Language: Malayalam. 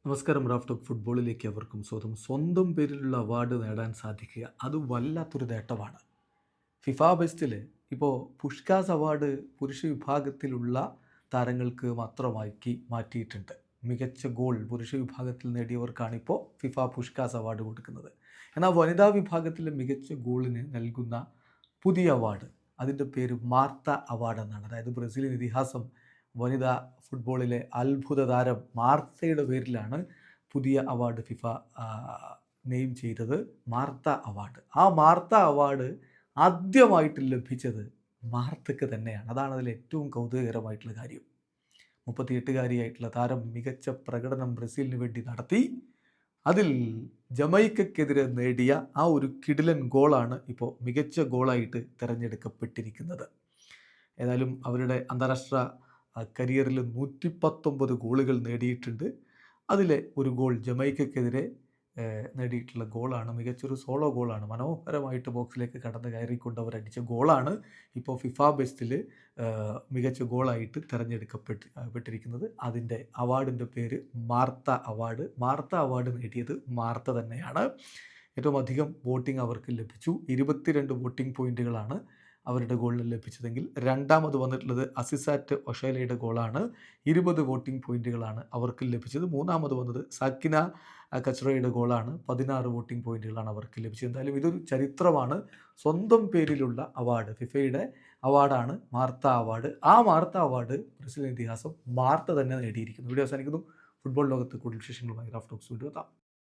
നമസ്കാരം. റാഫ് ടോക്ക് ഫുട്ബോളിലേക്ക് അവർക്കും സ്വാഗതം. സ്വന്തം പേരിലുള്ള അവാർഡ് നേടാൻ സാധിക്കുക അത് വല്ലാത്തൊരു നേട്ടമാണ്. ഫിഫ ബെസ്റ്റിൽ ഇപ്പോൾ പുഷ്കാസ് അവാർഡ് പുരുഷ വിഭാഗത്തിലുള്ള താരങ്ങൾക്ക് മാത്രമാക്കി മാറ്റിയിട്ടുണ്ട്. മികച്ച ഗോൾ പുരുഷ വിഭാഗത്തിൽ നേടിയവർക്കാണിപ്പോൾ ഫിഫ പുഷ്കാസ് അവാർഡ് കൊടുക്കുന്നത്. എന്നാൽ വനിതാ വിഭാഗത്തിലെ മികച്ച ഗോളിന് നൽകുന്ന പുതിയ അവാർഡ്, അതിൻ്റെ പേര് മാർത്ത അവാർഡ് എന്നാണ്. അതായത് ബ്രസീലിയൻ ഇതിഹാസം വനിതാ ഫുട്ബോളിലെ അത്ഭുത താരം മാർത്തയുടെ പേരിലാണ് പുതിയ അവാർഡ് ഫിഫ നെയിം ചെയ്തത്, മാർത്ത അവാർഡ്. ആ മാർത്ത അവാർഡ് ആദ്യമായിട്ട് ലഭിച്ചത് മാർത്തക്ക് തന്നെയാണ്. അതാണ് അതിൽ ഏറ്റവും കൗതുകകരമായിട്ടുള്ള കാര്യം. 38-കാരിയായിട്ടുള്ള താരം മികച്ച പ്രകടനം ബ്രസീലിന് വേണ്ടി നടത്തി. അതിൽ ജമൈക്കയ്ക്കെതിരെ നേടിയ ആ ഒരു കിടിലൻ ഗോളാണ് ഇപ്പോൾ മികച്ച ഗോളായിട്ട് തിരഞ്ഞെടുക്കപ്പെട്ടിരിക്കുന്നത്. ഏതായാലും അവരുടെ അന്താരാഷ്ട്ര കരിയറിൽ 119 ഗോളുകൾ നേടിയിട്ടുണ്ട്. അതിലെ ഒരു ഗോൾ ജമൈക്കയ്ക്കെതിരെ നേടിയിട്ടുള്ള ഗോളാണ്. മികച്ചൊരു സോളോ ഗോളാണ്. മനോഹരമായിട്ട് ബോക്സിലേക്ക് കടന്ന് കയറിക്കൊണ്ട് അവരടിച്ച ഗോളാണ് ഇപ്പോൾ ഫിഫ ബെസ്റ്റിൽ മികച്ച ഗോളായിട്ട് തിരഞ്ഞെടുക്കപ്പെട്ടിരിക്കുന്നത്. അതിൻ്റെ അവാർഡിൻ്റെ പേര് മാർത്ത അവാർഡ്. മാർത്ത അവാർഡ് നേടിയത് മാർത്ത തന്നെയാണ്. ഏറ്റവും അധികം വോട്ടിംഗ് അവർക്ക് ലഭിച്ചു. 22 വോട്ടിംഗ് പോയിൻറ്റുകളാണ് അവരുടെ ഗോളിന് ലഭിച്ചതെങ്കിൽ രണ്ടാമത് വന്നിട്ടുള്ളത് അസിസാറ്റ് ഒഷേലയുടെ ഗോളാണ്. 20 വോട്ടിംഗ് പോയിൻറ്റുകളാണ് അവർക്ക് ലഭിച്ചത്. മൂന്നാമത് വന്നത് സാക്കിന കച്രയുടെ ഗോളാണ്. 16 വോട്ടിംഗ് പോയിൻറ്റുകളാണ് അവർക്ക് ലഭിച്ചത്. എന്തായാലും ഇതൊരു ചരിത്രമാണ്. സ്വന്തം പേരിലുള്ള അവാർഡ്, ഫിഫയുടെ അവാർഡാണ് മാർത്ത അവാർഡ്. ആ മാർത്ത അവാർഡ് ബ്രസീലിയൻ ഇതിഹാസം മാർത്ത തന്നെ നേടിയിരിക്കുന്നു. വീഡിയോ അവസാനിക്കുന്നു. ഫുട്ബോൾ ലോകത്ത് കൂടുതൽ വിശേഷങ്ങളുമായി റാഫ് ടോക്സ് വീണ്ടും എത്താം.